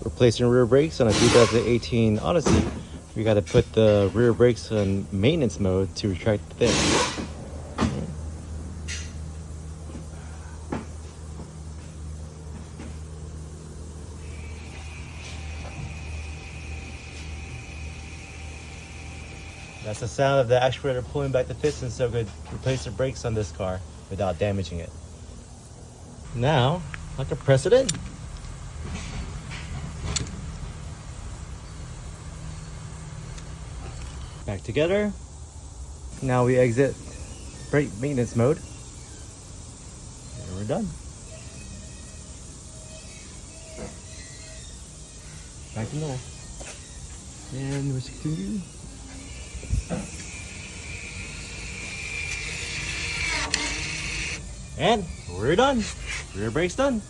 replacing rear brakes on a 2018 Odyssey. We got to put the rear brakes on maintenance mode to retract the thing. That's the sound of the actuator pulling back the piston so we could replace the brakes on this car without damaging it. Now, I can press it in. Back together. Now we exit brake maintenance mode. And we're done. Back to normal. And we're continue. And we're done. Rear brake's done.